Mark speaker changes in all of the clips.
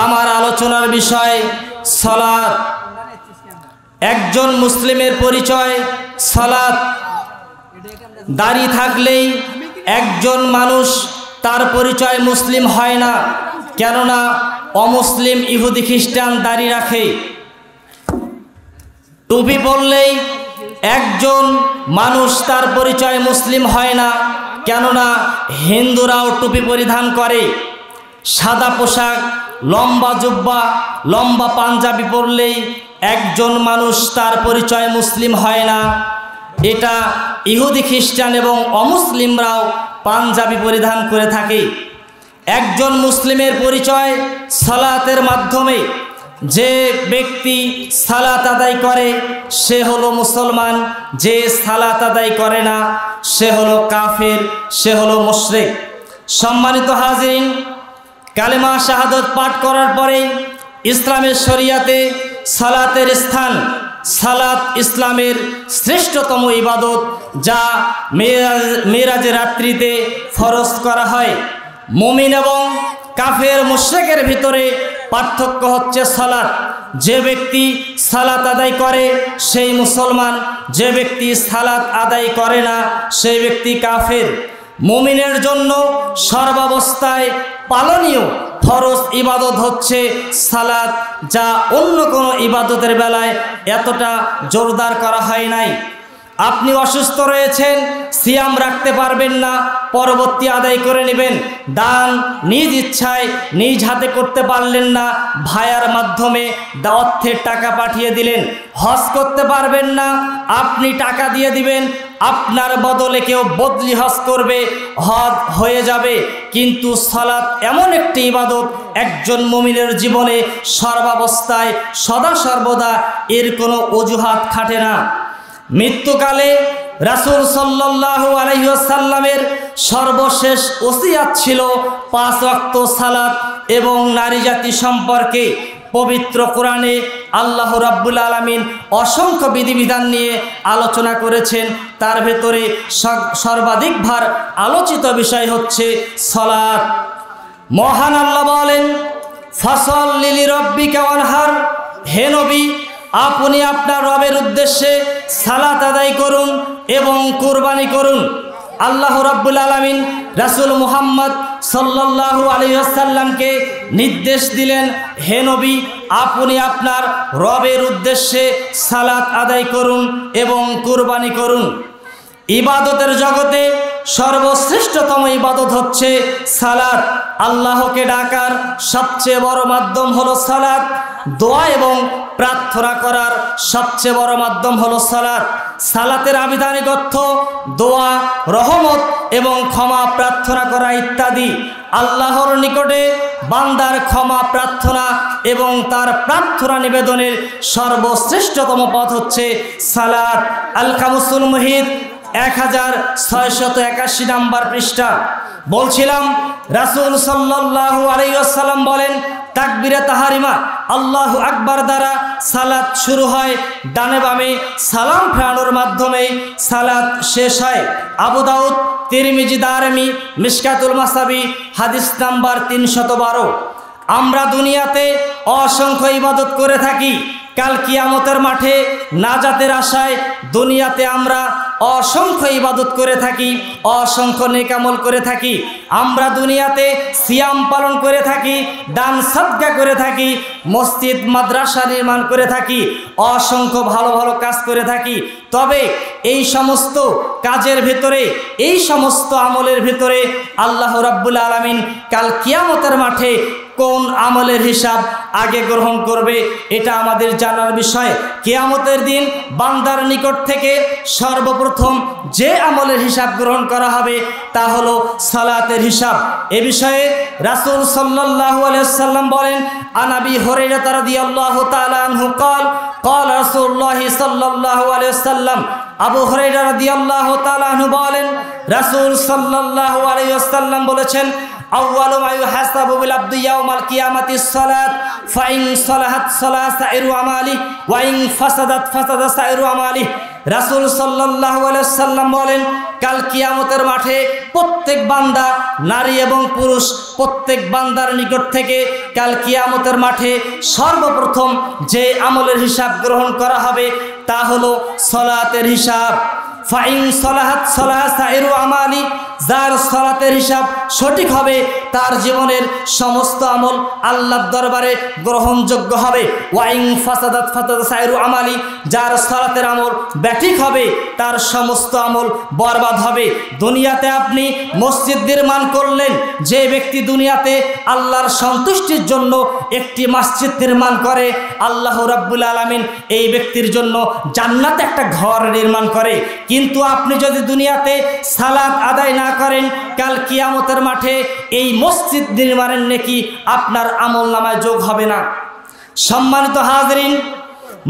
Speaker 1: আমার আলোচনার বিষয় সালাত। একজন মুসলিমের পরিচয় সালাত। দাড়ি থাকলেই একজন মানুষ তার পরিচয় মুসলিম হয় না, কেননা অমুসলিম ইহুদি খ্রিস্টান দাড়ি রাখে। টুপি পরলেই একজন মানুষ তার পরিচয় মুসলিম হয় না, কেননা হিন্দুরাও টুপি পরিধান করে। সাদা পোশাক, লম্বা জুব্বা, লম্বা পাঞ্জাবি পরলেই একজন মানুষ তার পরিচয় মুসলিম হয় না। এটা ইহুদি খ্রিস্টান এবং অমুসলিমরাও পাঞ্জাবি পরিধান করে থাকে। একজন মুসলিমের পরিচয় সালাতের মাধ্যমে। যে ব্যক্তি সালাত আদায় করে সে হলো মুসলমান, যে সালাত আদায় করে না সে হলো কাফের, সে হলো মুশরিক। সম্মানিত হাজিরিন, কালেমা শাহাদত পাঠ করার পরে ইসলামের শরিয়াতে সালাতের স্থান। সালাত ইসলামের শ্রেষ্ঠতম ইবাদত, যা মেরাজের রাত্রিতে ফরজ করা হয়। মুমিন এবং কাফের মুশরিকের ভিতরে পার্থক্য হচ্ছে সালাত। যে ব্যক্তি সালাত আদায় করে সেই মুসলমান, যে ব্যক্তি সালাত আদায় করে না সেই ব্যক্তি কাফের। মুমিনের জন্য সর্বাবস্থায় পালনীয় ফরজ ইবাদত হচ্ছে সালাত, যা অন্য কোনো ইবাদতের বেলায় এতটা জোরদার করা হয় নাই। আপনি অসুস্থ রয়েছেন, সিয়াম রাখতে পারবেন না, পরবর্তী আদায় করে নেবেন। দান নিজ ইচ্ছায় নিজ হাতে করতে পারলেন না, ভায়ার মাধ্যমে অর্থের টাকা পাঠিয়ে দিলেন। হজ করতে পারবেন না, আপনি টাকা দিয়ে দিবেন, আপনার বদলে কেউ বদলি হজ করবে, হজ হয়ে যাবে। কিন্তু সালাত এমন একটি ইবাদত একজন মুমিনের জীবনে সর্বাবস্থায় সদা সর্বদা এর কোনো অজুহাত খাটে না। মৃত্যুকালে রাসূল সাল্লাল্লাহু আলাইহি ওয়াসাল্লামের সর্বশেষ ওসিয়াত ছিল 5 ওয়াক্ত সালাত এবং নারী জাতি সম্পর্কে। পবিত্র কোরআনে আল্লাহ রাব্বুল আলামিন অসংখ্য বিধিবিধান নিয়ে আলোচনা করেছেন। তার ভেতরে সর্বাধিকবার আলোচিত বিষয় হচ্ছে সালাত। মহান আল্লাহ বলেন, ফাসাল্লি লিরাব্বিকা ওয়ানহার, হে নবী আপনি আপনার রবের উদ্দেশ্যে সালাত আদায় করুন এবং কুরবানি করুন। আল্লাহ রাব্বুল আলামিন রাসূল মুহাম্মদ সাল্লাল্লাহু আলাইহি ওয়াসাল্লামকে নির্দেশ দিলেন, হে নবী আপনি আপনার রবের উদ্দেশ্যে সালাত আদায় করুন এবং কুরবানি করুন। ইবাদতের জগতে সর্বশ্রেষ্ঠতম ইবাদত হচ্ছে সালাত। আল্লাহকে ডাকার সবচেয়ে বড় মাধ্যম হলো সালাত। দোয়া এবং প্রার্থনা করার সবচেয়ে বড় মাধ্যম হলো সালাত। সালাতের আবিধানিক অর্থ দোয়া, রহমত এবং ক্ষমা প্রার্থনা করা ইত্যাদি। আল্লাহর নিকটে বান্দার ক্ষমা প্রার্থনা এবং তার প্রার্থনা নিবেদনের সর্বশ্রেষ্ঠতম পথ হচ্ছে সালাত। আল কামুসুল মুহিত 1681 নম্বর পৃষ্ঠা। বলছিলাম রাসূল সাল্লাল্লাহু আলাইহি ওয়াসাল্লাম বলেন, তাকবীরে তাহারিমা আল্লাহু আকবার দ্বারা সালাত শুরু হয়, ডানে বামে সালাম ফেরানোর মাধ্যমে সালাত শেষ হয়। আবু দাউদ, তিরমিজি, দারমি, মিশকাতুল মাসাবি, হাদিস নাম্বার 312। আমরা দুনিয়াতে অসংখ্য ইবাদত করে থাকি। কাল কিয়ামতের মাঠে নাজাতের আশায় দুনিয়াতে আমরা অসংখ্য ইবাদত করে থাকি, অসংখ্য নেক আমল করে থাকি। আমরা দুনিয়াতে সিয়াম পালন করে থাকি, দান সাদকা করে থাকি, মসজিদ মাদ্রাসা নির্মাণ করে থাকি, অসংখ্য ভালো ভালো কাজ করে থাকি। তবে এই সমস্ত কাজের ভিতরে, এই সমস্ত আমলের ভিতরে আল্লাহ রাব্বুল আলামিন কাল কিয়ামতের মাঠে কোন আমলের হিসাব আগে গ্রহণ করবে এটা আমাদের জানার বিষয়। কিয়ামতের দিন বান্দার নিকট থেকে সর্বপ্রথম যে আমলের হিসাব গ্রহণ করা হবে তা হলো সালাতের হিসাব। এ বিষয়ে রাসূল সাল্লাল্লাহু আলাইহি ওয়াসাল্লাম বলেন, আন আবি হুরায়রা রাদিয়াল্লাহু তাআলা আনহু قال قال রাসূলুল্লাহ সাল্লাল্লাহু আলাইহি ওয়াসাল্লাম, আবু হুরায়রা রাদিয়াল্লাহু তাআলা আনহু বলেন, রাসূল সাল্লাল্লাহু আলাইহি ওয়াসাল্লাম বলেছেন, আউয়ালু মা ইউহাসাবু বিল আবদি ইয়াউমাল কিয়ামাতিস সালাত ফাইন সালাহাত সালাহ সাইরু আমালি ওয়া ইন ফাসাদাত ফাসাদা সাইরু আমালি। রাসূল সাল্লাল্লাহু আলাইহি ওয়াসাল্লাম বলেন, কাল কিয়ামতের মাঠে প্রত্যেক বান্দা, নারী এবং পুরুষ, প্রত্যেক বান্দার নিকট থেকে কাল কিয়ামতের মাঠে সর্বপ্রথম যে আমলের হিসাব গ্রহণ করা হবে তা হলো সলাতের হিসাব। ফাইন সলাহাত সলাহা সাইরু আমালি, যার সলাতের হিসাব সঠিক হবে তার জীবনের সমস্ত আমল আল্লাহর দরবারে গ্রহণযোগ্য হবে। ওয়াইন ফাসাদাত ফাসাদা সাইরু আমালি, যার সলাতের আমল ব্যাঠিক হবে তার সমস্ত আমল বরবাদ হবে। দুনিয়াতে আপনি মসজিদ নির্মাণ করলেন, যে ব্যক্তি দুনিয়াতে আল্লাহর সন্তুষ্টির জন্য একটি মসজিদ নির্মাণ করে, আল্লাহ রাব্বুল আলামিন এই ব্যক্তির জন্য জান্নাতে একটা ঘর নির্মাণ করে। কিন্তু আপনি যদি দুনিয়াতে সালাত আদায় না করেন, কাল কিয়ামতের মাঠে এই মসজিদ নির্মাণের নেকি আপনার আমলনামায় যোগ হবে না। সম্মানিত হাজরিন,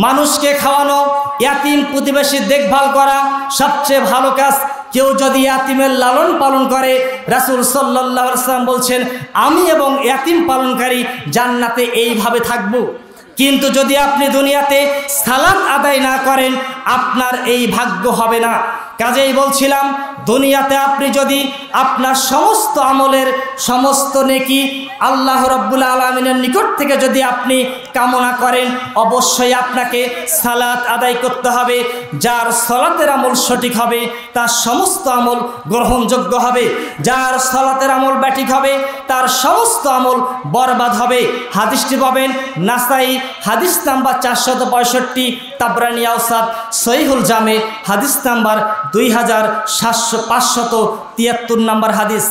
Speaker 1: মানুষকে খাওয়ানো, ইয়াতিম প্রতিবেশীর দেখভাল করা সবচেয়ে ভালো কাজ। কেউ যদি ইয়াতিমের লালন পালন করে, রাসূল সাল্লাল্লাহু আলাইহি ওয়াসাল্লাম বলছেন আমি এবং ইয়াতিম পালনকারী জান্নাতে এইভাবে থাকব। কিন্তু যদি আপনি দুনিয়াতে সালাত আদায় না করেন, আপনার এই ভাগ্য হবে না। কাজেই বলছিলাম, দুনিয়াতে আপনি যদি আপনার সমস্ত আমলের সমস্ত নেকি আল্লাহ রাব্বুল আলামিনের নিকট থেকে যদি আপনি কামনা করেন, অবশ্যই আপনাকে সালাত আদায় করতে হবে। যার সালাতের আমল সঠিক হবে তার সমস্ত আমল গ্রহণযোগ্য হবে, যার সালাতের আমল ব্যাঠিক হবে তার সমস্ত আমল বরবাদ হবে। হাদিসটি পাবেন নাসাই হাদিস নাম্বার 465, তাবরানী আওসাত সহিহুল জামে হাদিস নাম্বার 2573 নম্বর হাদিস।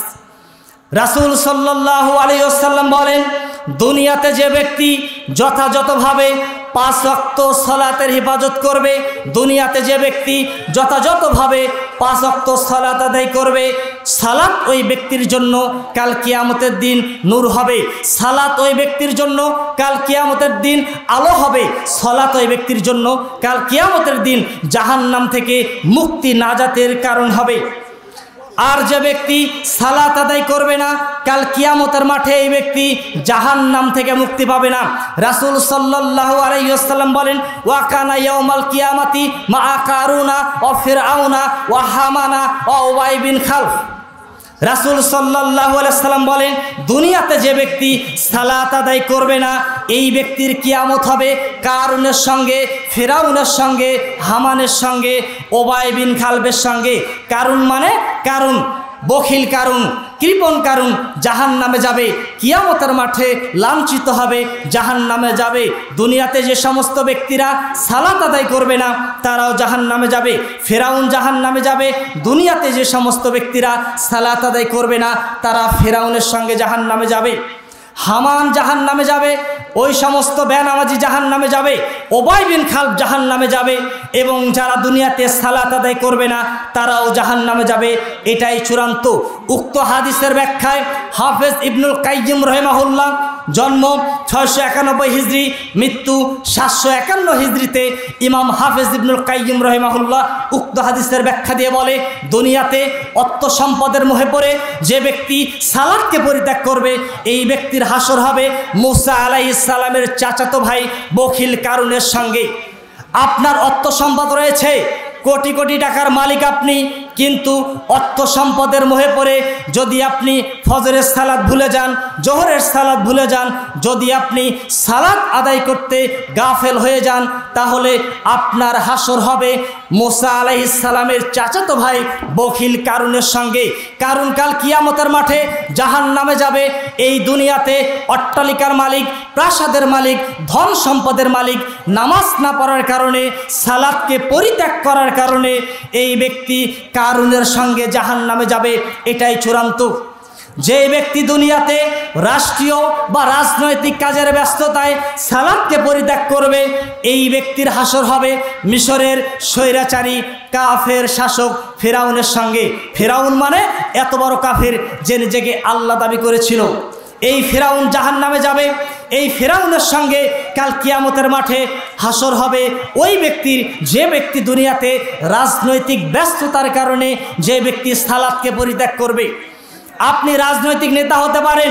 Speaker 1: রাসূল সাল্লাল্লাহু আলাইহি ওয়াসাল্লাম বলেন, দুনিয়াতে যে ব্যক্তি যথাযথভাবে 5 ওয়াক্ত সালাতের হেফাজত করবে, দুনিয়াতে যে ব্যক্তি যথাযথভাবে 5 ওয়াক্ত সালাত আদায় করবে, সালাত ওই ব্যক্তির জন্য কাল কিয়ামতের দিন নূর হবে, সালাত ওই ব্যক্তির জন্য কাল কিয়ামতের দিন আলো হবে, সালাত ওই ব্যক্তির জন্য কাল কিয়ামতের দিন জাহান্নাম থেকে মুক্তি নাজাতের কারণ হবে। আর যে ব্যক্তি সালাত আদায় করবে না, কাল কিয়ামতের মাঠে এই ব্যক্তি জাহান্নাম থেকে মুক্তি পাবে না। রাসূল সাল্লাল্লাহু আলাইহি ওয়াসাল্লাম বলেন, ওয়া কানা ইয়াউমাল কিয়ামাতি মা কারুনা ওয়া ফিরআউনা ওয়া হামানা ওয়া উবাই বিন খালফ। রাসূল সাল্লাল্লাহু আলাইহি ওয়াসাল্লাম বলেন, দুনিয়াতে যে ব্যক্তি সালাত আদায় করবে না, এই ব্যক্তির কিয়ামত হবে কারুনের সঙ্গে, ফিরআউনের সঙ্গে, হামানের সঙ্গে, উবাই বিন খালফের সঙ্গে। কারুন মানে কারুন, বখিল কারুন, কৃপণ কারুন জাহান্নামে যাবে, কিয়ামতের মাঠে লাঞ্ছিত হবে, জাহান্নামে যাবে। দুনিয়াতে যে সমস্ত ব্যক্তিরা সালাত আদায় করবে না তারাও জাহান্নামে যাবে, ফিরআউন জাহান্নামে যাবে। দুনিয়াতে যে সমস্ত ব্যক্তিরা সালাত আদায় করবে না তারা ফিরআউনের সঙ্গে জাহান্নামে যাবে, হামান জাহান্নামে যাবে, ওই সমস্ত বেনামাজি জাহান্নামে যাবে, উবাই বিন খালফ জাহান্নামে যাবে, এবং যারা দুনিয়াতে সালাত আদায় করবে না তারাও জাহান্নামে যাবে। এটাই চূড়ান্ত। উক্ত হাদিসের ব্যাখ্যায় হাফেজ ইবনুল কাইয়িম রাহিমাহুল্লাহ, জন্ম 691 হিজরি, মৃত্যু 751 হিজরিতে, ইমাম হাফেজ ইবনুল কাইয়িম রাহিমাহুল্লাহ উক্ত হাদিসের ব্যাখ্যা দিয়ে বলে, দুনিয়াতে অর্থ সম্পদের মোহে পড়ে যে ব্যক্তি সালাতকে পরিত্যাগ করবে, এই ব্যক্তির হাসর হবে মুসা আলাইহিস সালামের চাচাতো ভাই বখিল কারুনের সঙ্গে। আপনার অর্থ সম্পদ রয়েছে, কোটি কোটি টাকার মালিক আপনি, কিন্তু অর্থ সম্পদের মোহে পড়ে যদি আপনি ফজরের সালাত ভুলে যান, জোহরের সালাত ভুলে যান, যদি আপনি সালাত আদায় করতে গাফেল হয়ে যান, তাহলে আপনার হাসর হবে মুসা আলাইহিস সালামের চাচাতো ভাই বখিল কারুনের সঙ্গে। কারুন কাল কিয়ামতের মাঠে জাহান্নামে যাবে। এই দুনিয়াতে অট্টালিকার মালিক, প্রাসাদের মালিক, ধন সম্পদের মালিক, নামাজ না পড়ার কারণে, সালাতকে পরিত্যাগ করার কারণে এই ব্যক্তি কারুনের সঙ্গে জাহান্নামে যাবে। এটাই চূড়ান্ত। যে ব্যক্তি দুনিয়াতে রাষ্ট্রীয় বা রাজনৈতিক কাজের ব্যস্ততায় সালাতকে পরিত্যাগ করবে, এই ব্যক্তির হাসর হবে মিশরের স্বৈরাচারী কাফের শাসক ফিরআউনের সঙ্গে। ফিরআউন মানে এত বড় কাফের যে নিজেকে আল্লাহ দাবি করেছিল। এই ফিরআউন জাহান্নামে যাবে। এই ফিরআউনের সঙ্গে কাল কিয়ামতের মাঠে হাসর হবে ওই ব্যক্তির, যে ব্যক্তি দুনিয়াতে রাজনৈতিক ব্যস্ততার কারণে যে ব্যক্তি সালাতকে পরিত্যাগ করবে। আপনি রাজনৈতিক নেতা হতে পারেন,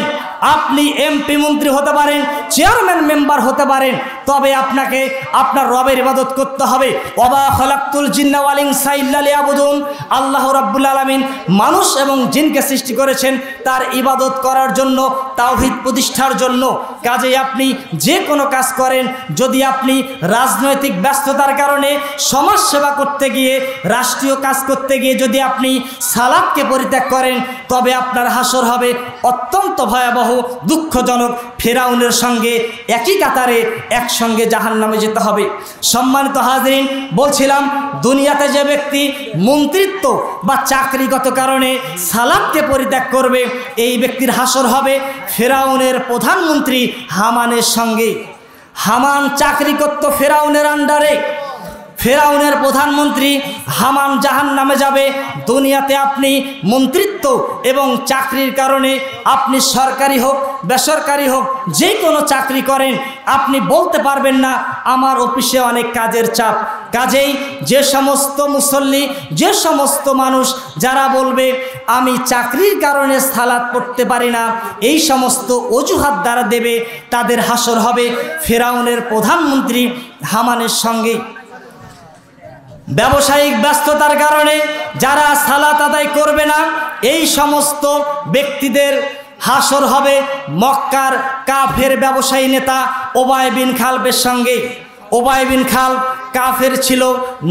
Speaker 1: আপনি এমপি মন্ত্রী হতে পারেন, চেয়ারম্যান মেম্বার হতে পারেন, তবে আপনাকে আপনার রবের ইবাদত করতে হবে। ওয়া খালাকতুল জিন্না ওয়াল ইনসা ইল্লা লিয়াবুদুন। আল্লাহ রাব্বুল আলামিন মানুষ এবং জিনকে সৃষ্টি করেছেন তার ইবাদত করার জন্য, তাওহীদ প্রতিষ্ঠার জন্য। কাজেই আপনি যে কোনো কাজ করেন, যদি আপনি রাজনৈতিক ব্যস্ততার কারণে সমাজ সেবা করতে গিয়ে, রাষ্ট্রীয় কাজ করতে গিয়ে যদি আপনি সালাতকে পরিত্যাগ করেন, তবে আপনার হাসর হবে অত্যন্ত ভয়াবহ, দুঃখজনক। ফিরাউনের সঙ্গে একই কাতারে একসঙ্গে জাহান্নামে যেতে হবে। সম্মানিত হাজরিন, বলছিলাম দুনিয়াতে যে ব্যক্তি মন্ত্রিত্ব বা চাকরিগত কারণে সালাতকে পরিত্যাগ করবে, এই ব্যক্তির হাসর হবে ফিরাউনের প্রধানমন্ত্রী হামানের সঙ্গে। হামান চাকরি করত ফিরাউনের আন্ডারে, ফিরাউনের প্রধানমন্ত্রী হামান জাহান্নামে যাবে। দুনিয়াতে আপনি মন্ত্রিত্ব এবং চাকরির কারণে, আপনি সরকারি হোক বেসরকারি হোক যে কোনো চাকরি করেন, আপনি বলতে পারবেন না আমার অফিসে অনেক কাজের চাপ। কাজেই যে সমস্ত মুসল্লি, যে সমস্ত মানুষ যারা বলবে আমি চাকরির কারণে সালাত পড়তে পারি না, এই সমস্ত অজুহাত দ্বারা দেবে, তাদের হাসর হবে ফিরাউনের প্রধানমন্ত্রী হামানের সঙ্গে। ব্যবসায়িক ব্যস্ততার কারণে যারা সালাত আদায় করবে না, এই সমস্ত ব্যক্তিদের হাসর হবে মক্কার কাফের ব্যবসায়ী নেতা উবাই বিন খালবের সঙ্গে। উবাই বিন খালব কাফের ছিল,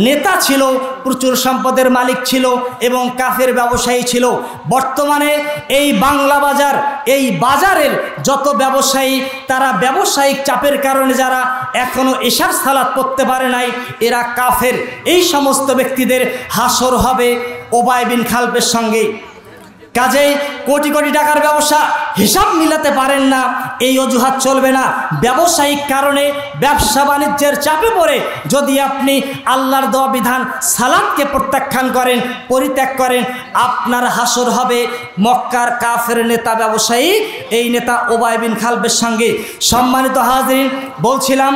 Speaker 1: নেতা ছিল, প্রচুর সম্পদের মালিক ছিল এবং কাফের ব্যবসায়ী ছিল। বর্তমানে এই বাংলা বাজার, এই বাজারের যত ব্যবসায়ী, তারা ব্যবসায়িক চাপের কারণে যারা এখনো এশার সালাত পড়তে পারে নাই, এরা কাফের। এই সমস্ত ব্যক্তিদের হাসর হবে উবাই বিন খালবের সঙ্গে। কাজেই কোটি কোটি টাকার ব্যবসা, হিসাব মিলাতে পারেন না, এই অজুহাত চলবে না। ব্যবসায়িক কারণে, ব্যবসা বাণিজ্যের চাপে পড়ে যদি আপনি আল্লাহর দেওয়া বিধান সালাতকে প্রত্যাখ্যান করেন, পরিত্যাগ করেন, আপনার হাসর হবে মক্কার কাফের নেতা ব্যবসায়ী, এই নেতা উবাই বিন খালবের সঙ্গে। সম্মানিত হাজরিন, বলছিলাম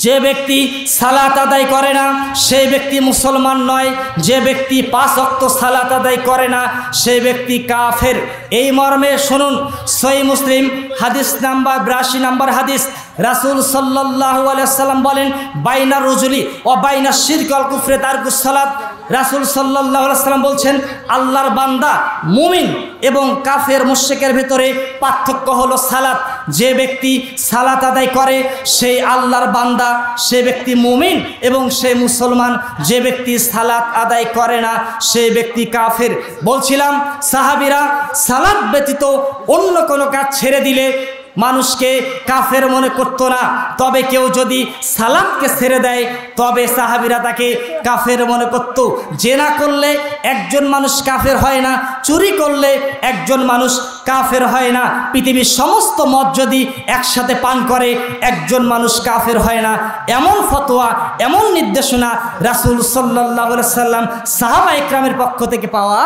Speaker 1: যে ব্যক্তি সালাত আদায় করে না সেই ব্যক্তি মুসলমান নয়, যে ব্যক্তি 5 ওয়াক্ত সালাত আদায় করে না সেই ব্যক্তি কাফের। এই মর্মে শুনুন, সহিহ মুসলিম হাদিস নাম্বার 82 নম্বর হাদিস, রাসূল সাল্লাল্লাহু আলাইহি সাল্লাম বলেন বাইনা রজুলি ও বাইনা শিরক ওয়াল কুফরে তারকুস সালাত। রাসূল সাল্লাল্লাহু আলাইহি সাল্লাম বলছেন আল্লাহর বান্দা মুমিন এবং কাফের মুশরিকের ভিতরে পার্থক্য হলো সালাত। যে ব্যক্তি সালাত আদায় করে সেই আল্লাহর বান্দা, সে ব্যক্তি মুমিন এবং সে মুসলমান। যে ব্যক্তি সালাত আদায় করে না সেই ব্যক্তি কাফের। বলছিলাম সাহাবীরা সালাত ব্যতীত অন্য কোনো কাজ ছেড়ে দিলে মানুষকে কাফের মনে করতো না, তবে কেউ যদি সালাতকে ছেড়ে দেয় তবে সাহাবীরা তাকে কাফের মনে করত। জেনা করলে একজন মানুষ কাফের হয় না, চুরি করলে একজন মানুষ কাফের হয় না, পৃথিবীর সমস্ত মদ যদি একসাথে পান করে একজন মানুষ কাফের হয় না। এমন ফতোয়া, এমন নির্দেশনা রাসূল সাল্লাল্লাহু আলাইহি সাল্লাম সাহাবা ইকরামের পক্ষ থেকে পাওয়া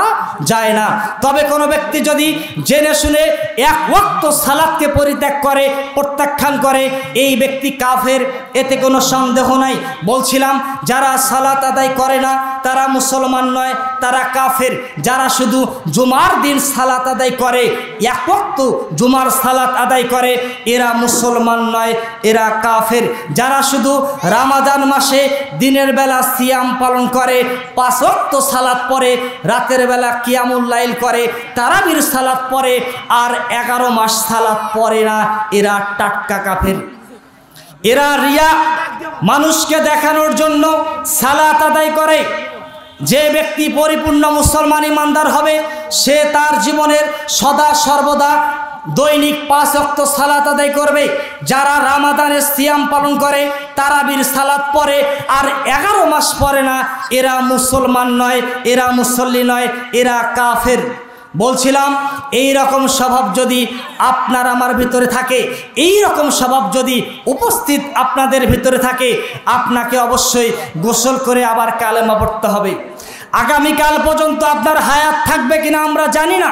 Speaker 1: যায় না। তবে কোনো ব্যক্তি যদি জেনে শুনে 1 ওয়াক্ত সালাতকে ত্যাগ করে, প্রত্যাখ্যান করে, এই ব্যক্তি কাফের, এতে কোনো সন্দেহ নাই। বলছিলাম যারা সালাত আদায় করে না তারা মুসলমান নয়, তারা কাফের। যারা শুধু জুমার দিন সালাত আদায় করে, 1 ওয়াক্ত জুমার সালাত আদায় করে, এরা মুসলমান নয়, এরা কাফের। যারা শুধু রমাদান মাসে দিনের বেলা সিয়াম পালন করে, 5 ওয়াক্ত সালাত পড়ে, রাতের বেলা কিয়ামুল লাইল করে, তারাবির সালাত পড়ে, আর 11 মাস সালাত পড়ে না, এরা টাটকা কাফের। এরা রিয়া, মানুষকে দেখানোর জন্য সালাত আদায় করে। যে ব্যক্তি পরিপূর্ণ মুসলমান ইমানদার হবে সে তার জীবনের সদা সর্বদা দৈনিক 5 ওয়াক্ত সালাত আদায় করবে। যারা রমাদানের সিয়াম পালন করে, তারাবির সালাত পড়ে আর 11 মাস পড়ে না, এরা মুসলমান নয়, এরা মুসল্লি নয়, এরা কাফের। বলছিলাম এই রকম স্বভাব যদি আপনার আমার ভিতরে থাকে, এই রকম স্বভাব যদি উপস্থিত আপনাদের ভিতরে থাকে, আপনাকে অবশ্যই গোসল করে আবার কালেমা পড়তে হবে। আগামীকাল পর্যন্ত আপনার হায়াত থাকবে কিনা আমরা জানি না,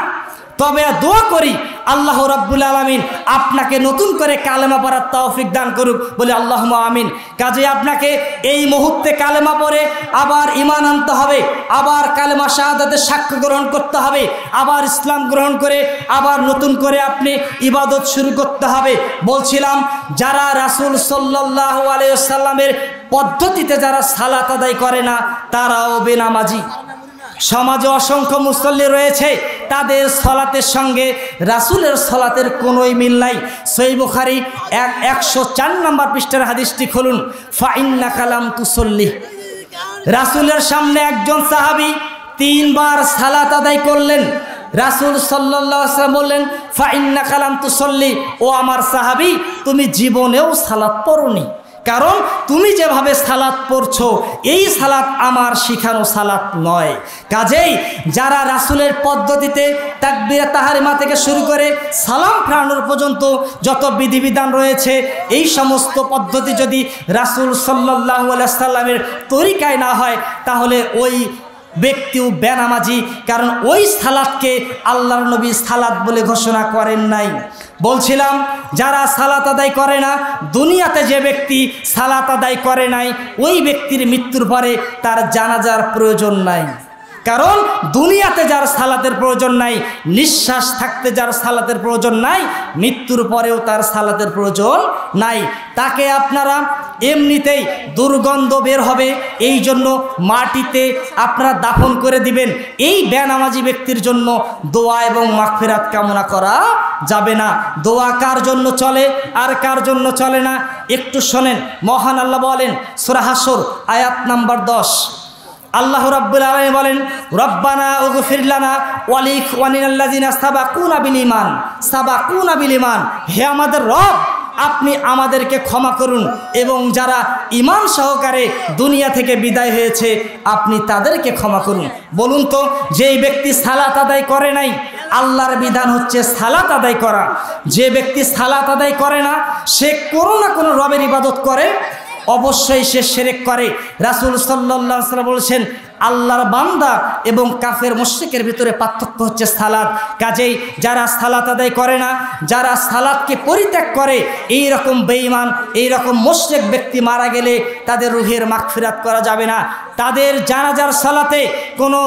Speaker 1: তবে দোয়া করি আল্লাহ রাব্বুল আলামিন আপনাকে নতুন করে কালেমা পড়ার তৌফিক দান করুক, বলে আল্লাহুম্মা আমিন। কাজে আপনাকে এই মুহূর্তে কালেমা পড়ে আবার ঈমান আনতে হবে, আবার কালেমা শাহাদাতের সাক্ষ্য গ্রহণ করতে হবে, আবার ইসলাম গ্রহণ করে আবার নতুন করে আপনি ইবাদত শুরু করতে হবে। বলছিলাম যারা রাসূল সাল্লাল্লাহু আলাইহি ওয়াসাল্লামের পদ্ধতিতে যারা সালাত আদায় করে না তারাও বেনামাজি। সমাজে অসংখ্য মুসল্লি রয়েছে, তাদের সলাতের সঙ্গে রাসূলের সলাতের কোনোই মিল নাই। সহিহ বুখারী 104 নম্বর পৃষ্ঠার হাদিসটি খুলুন। ফাইন্নাকা লাম তুসল্লি, রাসূলের সামনে একজন সাহাবী 3 বার সালাত আদায় করলেন। রাসূল সাল্লাল্লাহু আলাইহি ওয়াসাল্লাম বললেন ফাইন্নাকা লাম তুসল্লি, ও আমার সাহাবী তুমি জীবনেও সালাত পড়োনি, কারণ তুমি যেভাবে সালাত পড়ছো এই সালাত আমার শিখানো সালাত নয়। কাজেই যারা রাসূলের পদ্ধতিতে তাকবীরে তাহরিমা থেকে শুরু করে সালাম ফেরানোর পর্যন্ত যত বিধিবিধান রয়েছে এই সমস্ত পদ্ধতি যদি রাসূল সাল্লাল্লাহু আলাইহি ওয়াসাল্লামের তরিকায় না হয় তাহলে ওই ব্যক্তিও বেনামাজি, কারণ ওই সালাতকে আল্লাহর নবী সালাত বলে ঘোষণা করেন নাই। বলছিলাম যারা সালাত আদায় করে না, দুনিয়াতে যে ব্যক্তি সালাত আদায় করে নাই ওই ব্যক্তির মৃত্যুর পরে তার জানাজার প্রয়োজন নাই, কারণ দুনিয়াতে যার সালাতের প্রয়োজন নাই, নিঃশ্বাস থাকতে যার সালাতের প্রয়োজন নাই, মৃত্যুর পরেও তার সালাতের প্রয়োজন নাই। তাকে আপনারা এমনিতেই দুর্গন্ধ বের হবে, এই জন্য মাটিতে আপনারা দাফন করে দিবেন। এই বেনামাজি ব্যক্তির জন্য দোয়া এবং মাগফিরাত কামনা করা যাবে না। দোয়া কার জন্য চলে আর কার জন্য চলে না একটু শোনেন। মহান আল্লাহ বলেন সূরা হাসর আয়াত নাম্বার 10, আল্লাহ রাব্বুল আলামিন বলেন রব্বানা উগফির লানা ওয়া লিইখওয়ানিনাল্লাযিনা সাবাকুনা বিল ঈমান, হে আমাদের রব আপনি আমাদেরকে ক্ষমা করুন এবং যারা ঈমান সহকারে দুনিয়া থেকে বিদায় হয়েছে আপনি তাদেরকে ক্ষমা করুন। বলুন তো, যেই ব্যক্তি সালাত আদায় করে নাই, আল্লাহর বিধান হচ্ছে সালাত আদায় করা, যে ব্যক্তি সালাত আদায় করে না সে কোনো না কোনো রবের ইবাদত করে, অবশ্যই সে শিরক করে। রাসূল সাল্লাল্লাহু আলাইহি ওয়াসাল্লাম বলেছেন আল্লাহর বান্দা এবং কাফের মুশরিকের ভিতরে পার্থক্য হচ্ছে সালাত। কাজেই যারা সালাত আদায় করে না, যারা সালাতকে পরিত্যাগ করে, এই রকম বেঈমান এই রকম মুশরিক ব্যক্তি মারা গেলে তাদের রুহের মাগফিরাত করা যাবে না। তাদের জানাজার সালাতে কোনো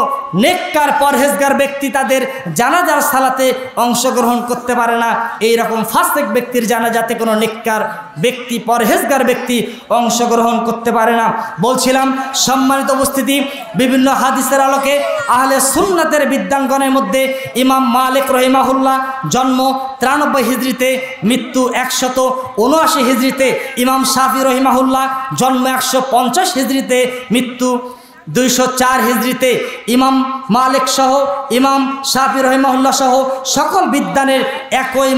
Speaker 1: নেককার পরহেজগার ব্যক্তি তাদের জানাজার সালাতে অংশগ্রহণ করতে পারে না। এই রকম ফাসিক ব্যক্তির জানাজাতে কোনো নেককার ব্যক্তি পরহেজগার ব্যক্তি অংশগ্রহণ করতে পারে না। বলছিলাম সম্মানিত উপস্থিতি, বিভিন্ন হাদিসের আলোকে আহলে সুন্নাতের বিদ্বানগণের মধ্যে ইমাম মালিক রহিমাহুল্লাহ জন্ম 93 হিজরিতে, মৃত্যু 179 হিজরিতে, ইমাম শাফি রহিমাহুল্লাহ জন্ম 150 হিজরিতে, মৃত্যু 204 হিজরিতে। ইমাম মালিক সহ ইমাম শাফি রহিমাহুল্লাহ সহ সকল বিদ্বানের একই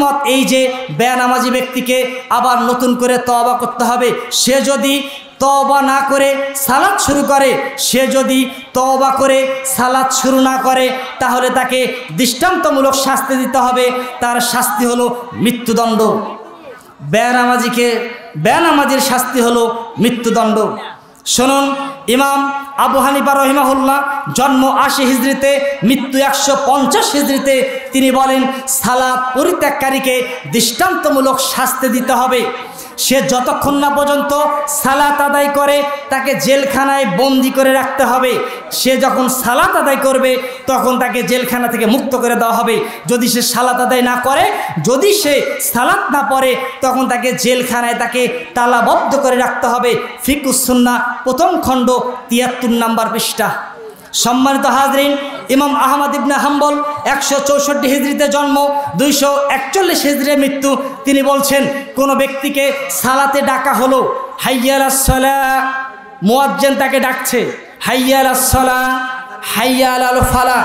Speaker 1: মত এই যে বেনামাজি ব্যক্তিকে আবার নতুন করে তওবা করতে হবে। সে যদি তওবা না করে সালাত শুরু করে, সে যদি তওবা করে সালাত শুরু না করে তাহলে তাকে দৃষ্টান্তমূলক শাস্তি দিতে হবে। তার শাস্তি হলো মৃত্যুদণ্ড। বেনামাজির শাস্তি হলো মৃত্যুদণ্ড। শুনুন, ইমাম আবু হানিফা রহিমাহুল্লাহ জন্ম 80 হিজরিতে, মৃত্যু 150 হিজরিতে, তিনি বলেন সালাত পরিত্যাগকারীকে দৃষ্টান্তমূলক শাস্তি দিতে হবে। সে যতক্ষণ না পর্যন্ত সালাত আদায় করে তাকে জেলখানায় বন্দি করে রাখতে হবে। সে যখন সালাত আদায় করবে তখন তাকে জেলখানা থেকে মুক্ত করে দেওয়া হবে। যদি সে সালাত আদায় না করে, যদি সে সালাত না পড়ে তখন তাকে জেলখানায় তাকে তালাবদ্ধ করে রাখতে হবে। ফিকহুস সুন্নাহ প্রথম খণ্ড 73 নম্বর পৃষ্ঠা। সম্মানিত হাজরিন, ইমাম আহমদ ইবনে হাম্বল 164 হিজরিতে জন্ম, 241 হিজরিতে মৃত্যু। তিনি বলছেন কোন ব্যক্তিকে সালাতে ডাকা হলো, হাইয়া আলাস সালাহ, মুয়াজ্জিন তাকে ডাকছে হাইয়া আলাস সালাহ, হাইয়া আলাল ফালাহ।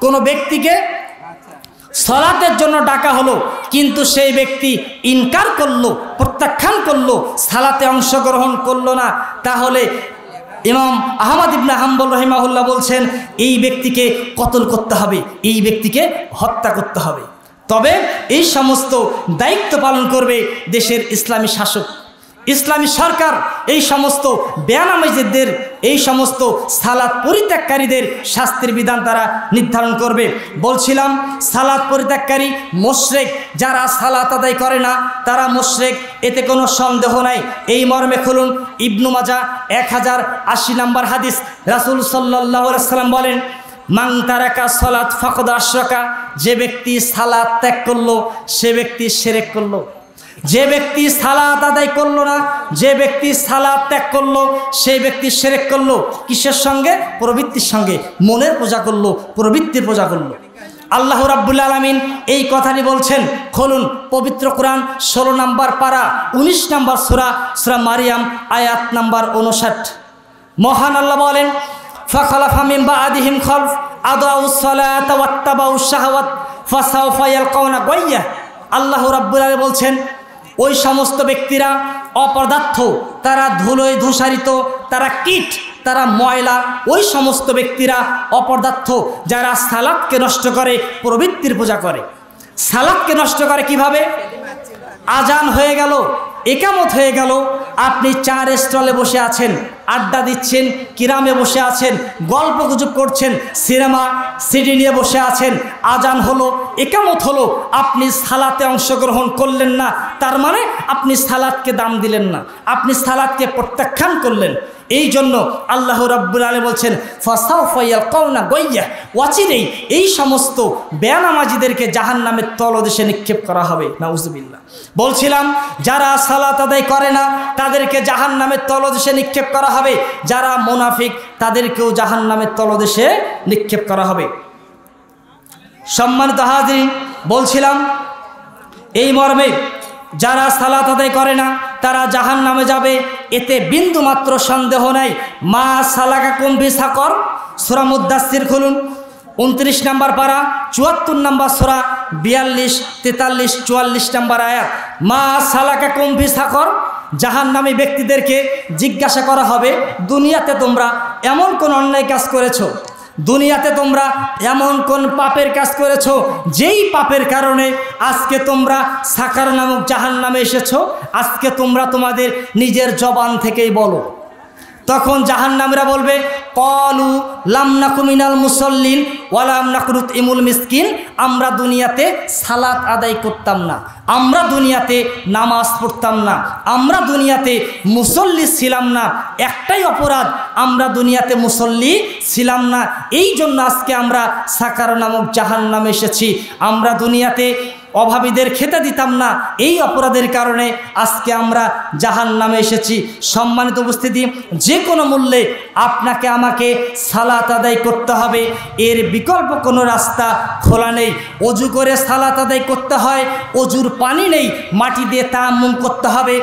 Speaker 1: কোন ব্যক্তিকে সালাতের জন্য ডাকা হলো কিন্তু সেই ব্যক্তি ইনকার করলো, প্রত্যাখ্যান করলো, সালাতে অংশগ্রহণ করলো না, তাহলে ইমাম আহমদ ইবনে হাম্বল রহিমাহুল্লাহ বলছেন এই ব্যক্তিকে কতল করতে হবে, এই ব্যক্তিকে হত্যা করতে হবে। তবে এই সমস্ত দায়িত্ব পালন করবে দেশের ইসলামী শাসক। ইসলামী সরকার এই সমস্ত বেনামাজিদের, এই সমস্ত সালাত পরিত্যাগকারীদের শাস্তির বিধান তারা নির্ধারণ করবে। বলছিলাম সালাত পরিত্যাগকারী মুশরিক, যারা সালাত আদায় করে না তারা মুশরিক, এতে কোনো সন্দেহ নাই। এই মর্মে খুলুন ইবনু মাজাহ 1080 নম্বর হাদিস। রাসূল সাল্লাল্লাহু আলাইহি ওয়াসাল্লাম বলেন, মান তারাকা সালাত ফাকাদ আশরাকা, যে ব্যক্তি সালাত ত্যাগ করলো সে ব্যক্তি শিরক করলো। যে ব্যক্তি সালাত আদায় করলো না, যে ব্যক্তি সালাত ত্যাগ করলো সেই ব্যক্তি শিরক করলো। কিসের সঙ্গে? প্রবৃত্তির সঙ্গে। মনের পূজা করলো, প্রবৃত্তির পূজা করলো। আল্লাহ রাব্বুল আলামিন এই কথাটি বলছেন। খুলুন পবিত্র কোরআন 16 নম্বর পারা 19 নম্বর সূরা, সূরা মারিয়াম আয়াত নম্বর 59। মহান আল্লাহ বলেন, ফাখালাফা মিন বা'দিহিম খালফ আদাউস সালাতা ওয়াত্তাবাউশ শাহাওয়াত ফাসাউফা ইয়ালকাউনা গায়্যা। আল্লাহ রাব্বুল আলামিন বলছেন, ওই সমস্ত ব্যক্তিরা অপদার্থ, তারা ধুলোয় ধূসারিত, তারা কীট, তারা ময়লা। ওই সমস্ত ব্যক্তিরা অপদার্থ যারা সালাতকে নষ্ট করে, প্রবৃত্তির পূজা করে। সালাতকে নষ্ট করে কিভাবে? আজান হয়ে গেল, একামত হয়ে গেল, আপনি চার স্টলে বসে আছেন, আড্ডা দিচ্ছেন, কিরামে বসে আছেন, গল্প গুজব করছেন, সিনেমা সিডি নিয়ে বসে আছেন, আজান হলো, একামত হলো, আপনি সালাতে অংশগ্রহণ করলেন না, তার মানে আপনি সালাতকে দাম দিলেন না, আপনি সালাতকে প্রত্যাখ্যান করলেন। এই জন্য আল্লাহ রাব্বুল আলামিন বলছেন, ফাসাউফা ইয়ালকাউনা গায়্যা, অচিরেই এই সমস্ত বেনামাজিদেরকে জাহান্নামের তলদেশে নিক্ষেপ করা হবে। নাউজুবিল্লাহ। বলছিলাম যারা সালাত আদায় করে না তাদেরকে জাহান্নামের তলদেশে নিক্ষেপ করা হবে, যারা মুনাফিক তাদেরকেও জাহান্নামের তলদেশে নিক্ষেপ করা হবে। সম্মানিত হাজিরিন, বলছিলাম এই মর্মে যারা সালাত আদায় করে না তারা জাহান্নামে যাবে, এতে বিন্দু মাত্র সন্দেহ নাই। মা সালাকাকুম ফি সাকর, সূরা মুদ্দাসসির খুলুন 29 নম্বর পারা 74 নম্বর সূরা 42, 43, 44 নম্বর আয়াত। মা সালাকাকুম ফি সাকর, জাহান্নামী ব্যক্তিদেরকে জিজ্ঞাসা করা হবে, দুনিয়াতে তোমরা এমন কোন অন্যায় কাজ করেছো, দুনিয়াতে তোমরা এমন কোন পাপের কাজ করেছো যেই পাপের কারণে আজকে তোমরা সাকার নামক জাহান্নামে এসেছো? আজকে তোমরা তোমাদের নিজের জবান থেকেই বলো। তখন জাহান্নামীরা বলবে, ক্বালু লাম নাকু মিনাল মুসাল্লিন ওয়া লাম নাকু নুতইমুল মিসকিন, আমরা দুনিয়াতে সালাত আদায় করতাম না, আমরা দুনিয়াতে নামাজ পড়তাম না, আমরা দুনিয়াতে মুসল্লি ছিলাম না। একটাই অপরাধ, আমরা দুনিয়াতে মুসল্লি ছিলাম না, এই জন্য আজকে আমরা সাকার নামক জাহান্নামে এসেছি। আমরা দুনিয়াতে অভাবীদের খেতে দিতাম না, এই অপরাধের কারণে আজকে আমরা জাহান্নামে এসেছি। সম্মানিত উপস্থিতি, যে কোনো মূল্যে আপনাকে আমাকে সালাত আদায় করতে হবে, এর বিকল্প কোনো রাস্তা খোলা নেই। অজু করে সালাত আদায় করতে হয়, অজুর পানি নেই, মাটি দিয়ে তায়াম্মুম করতে হবে,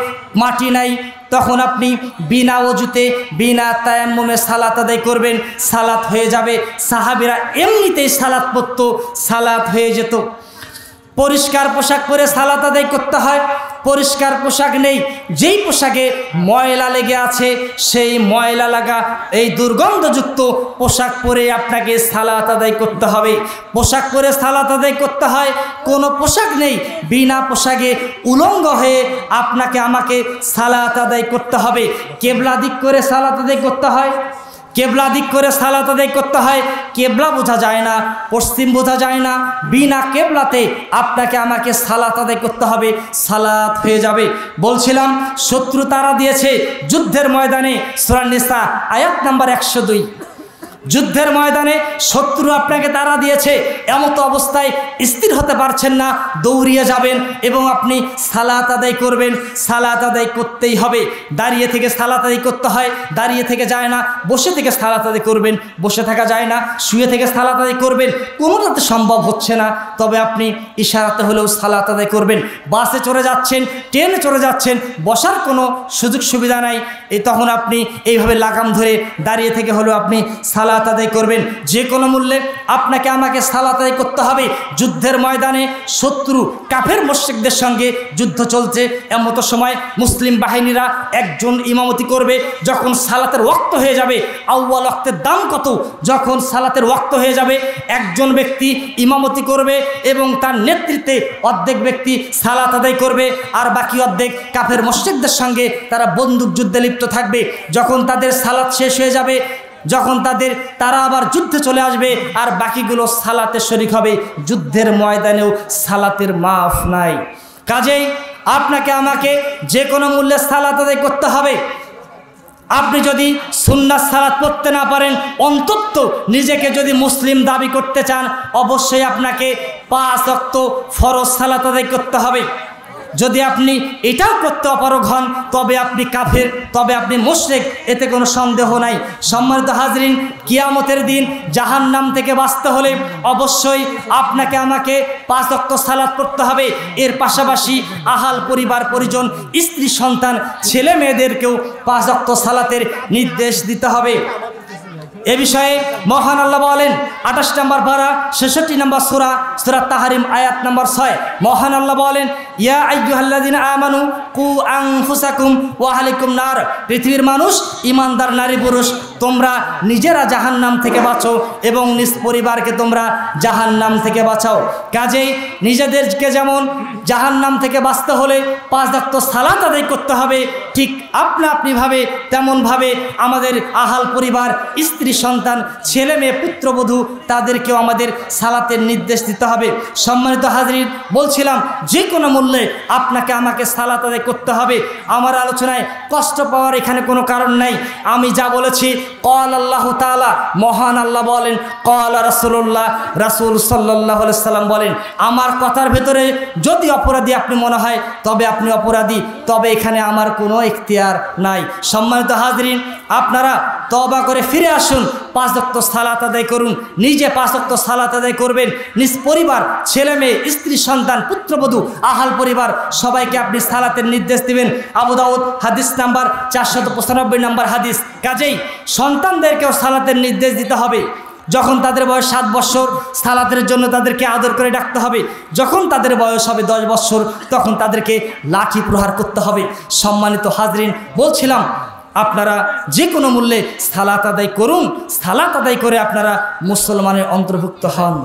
Speaker 1: মাটি নাই, তখন আপনি বিনা অজুতে বিনা তায়াম্মুমে সালাত আদায় করবেন, সালাত হয়ে যাবে। সাহাবীরা এমনিতেই সালাত পড়তো, সালাত হয়ে যেত। পরিষ্কার পোশাক পরে সালাত আদায় করতে হয়, পরিষ্কার পোশাক নেই, যেই পোশাকে ময়লা লেগে আছে সেই ময়লা লাগা এই দুর্গন্ধযুক্ত পোশাক পরে আপনাকে সালাত আদায় করতে হবে। পোশাক পরে সালাত আদায় করতে হয়, কোনো পোশাক নেই, বিনা পোশাকে উলঙ্গ হয়ে আপনাকে আমাকে সালাত আদায় করতে হবে। কেবলা দিক করে সালাত আদায় করতে হয়, কেবলা দিক করে সালাত আদায় করতে হয়। কেবলা বোঝা যায় না, পশ্চিম বোঝা যায় না, বিনা কেবলাতে আপনাকে আমাকে সালাত আদায় করতে হবে, সালাত হয়ে যাবে। বলছিলাম শত্রু তারা দিয়েছে যুদ্ধের ময়দানে, সূরা নিসা আয়াত নাম্বার 102। যুদ্ধের ময়দানে শত্রু আপনাকে তাড়া দিয়েছে, এমতো অবস্থায় স্থির হতে পারছেন না, দৌড়িয়ে যাবেন এবং আপনি সালাত আদায় করবেন। সালাত আদায় করতেই হবে, দাঁড়িয়ে থেকে সালাত আদায় করতে হয়, দাঁড়িয়ে থেকে যায় না। বসে থেকে সালাত আদায় করবেন, বসে থাকা যায় না। শুয়ে থেকে সালাত আদায় করবেন, কোনোটাতে সম্ভব হচ্ছে না, তবে আপনি ইশারাতে হলেও সালাত আদায় করবেন। বাসে চড়ে যাচ্ছেন, ট্রেনে চড়ে যাচ্ছেন, বসার কোনো সুযোগ সুবিধা নাই, তখন আপনি এইভাবে লাগাম ধরে দাঁড়িয়ে থেকে হলেও আপনি সালাত সালাত আদায় করবেন। যে কোনো মূল্যে আপনাকে আমাকে সালাত আদায় করতে হবে। যুদ্ধের ময়দানে শত্রু কাফের মুশরিকদের সঙ্গে যুদ্ধ চলছে, এমতো সময় মুসলিম বাহিনীরা একজন ইমামতি করবে। যখন সালাতের ওয়াক্ত হয়ে যাবে, আউয়াল ওয়াক্তের দাম কত, যখন সালাতের ওয়াক্ত হয়ে যাবে একজন ব্যক্তি ইমামতি করবে এবং তার নেতৃত্বে অর্ধেক ব্যক্তি সালাত আদায় করবে, আর বাকি অর্ধেক কাফের মুশরিকদের সঙ্গে তারা বন্দুক যুদ্ধে লিপ্ত থাকবে। যখন তাদের সালাত শেষ হয়ে যাবে, যখন তারা আবার যুদ্ধে চলে আসবে আর বাকিগুলো সালাতে শরীক হবে। যুদ্ধের ময়দানেও সালাতের মাফ নাই। কাজেই আপনাকে আমাকে যে কোনো মূল্যে সালাত আদায় করতে হবে। আপনি যদি সুন্নাত সালাত পড়তে না পারেন, অন্তত নিজেকে যদি মুসলিম দাবি করতে চান, অবশ্যই আপনাকে 5 ওয়াক্ত ফরজ সালাত আদায় করতে হবে। যদি আপনি এটাও করতে অপারগ হন, তবে আপনি কাফের, তবে আপনি মুশরিক, এতে কোনো সন্দেহ নাই। সম্মানিত হাজরিন, কিয়ামতের দিন জাহান্নাম থেকে বাঁচতে হলে অবশ্যই আপনাকে আমাকে 5 ওয়াক্ত সালাত পড়তে হবে। এর পাশাপাশি আহাল পরিবার পরিজন, স্ত্রী সন্তান, ছেলে মেয়েদেরকেও 5 ওয়াক্ত সালাতের নির্দেশ দিতে হবে। এ বিষয়ে মহান আল্লাহ বলেন 28 নম্বর পারা 66 নম্বর সূরা, সূরা তাহরিম আয়াত নম্বর 6। মহান আল্লাহ বলেন, ইয়া আইয়ুহাল্লাযিনা আমানু কু আনফুসাকুম ওয়া আহলিকুম নার। পৃথিবীর মানুষ, ইমানদার নারী পুরুষ, তোমরা নিজেরা জাহান্নাম থেকে বাঁচো এবং নিজ পরিবারকে তোমরা জাহান্নাম থেকে বাঁচাও। কাজেই নিজেদেরকে যেমন জাহান্নাম থেকে বাঁচতে হলে 5 ওয়াক্ত সালাত আদায় করতে হবে, ঠিক আপনিভাবে তেমনভাবে আমাদের আহাল পরিবার, স্ত্রী সন্তান, ছেলে মেয়ে, পুত্রবধূ, তাদেরকেও আমাদের সালাতের নির্দেশ দিতে হবে। সম্মানিত হাজরিন, বলছিলাম যে কোনো মূল্যে আপনাকে আমাকে সালাত আদায় করতে হবে। আমার আলোচনায় কষ্ট পাওয়ার এখানে কোনো কারণ নাই। আমি যা বলেছি, ক্বাল আল্লাহু তাআলা, মহান আল্লাহ বলেন, ক্বাল রাসূলুল্লাহ, রাসূল সাল্লাল্লাহু আলাইহি সাল্লাম বলেন। আমার কথার ভেতরে যদি অপরাধী আপনি মনে হয়, তবে আপনি অপরাধী, তবে এখানে আমার কোনো ইখতিয়ার নাই। সম্মানিত হাজরিন, আপনারা তওবা করে ফিরে আসুন, 5 ওয়াক্ত সালাত আদায় করুন। নিজে 5 ওয়াক্ত সালাত আদায় করবেন, নিজ পরিবার, ছেলে মেয়ে, স্ত্রী সন্তান, পুত্রবধূ, আহাল পরিবার সবাইকে আপনি সালাতের নির্দেশ দিবেন। আবু দাউদ হাদিস নাম্বার 495 নম্বর হাদিস। কাজেই সন্তানদেরকেও সালাতের নির্দেশ দিতে হবে। যখন তাদের বয়স 7 বছর, সালাতের জন্য তাদেরকে আদর করে ডাকতে হবে। যখন তাদের বয়স হবে 10 বছর, তখন তাদেরকে লাঠি প্রহার করতে হবে। সম্মানিত হাজরিন, বলছিলাম আপনারা যে কোনো মূল্যে সালাত আদায় করুন। সালাত আদায় করে আপনারা মুসলমানের অন্তর্ভুক্ত হন।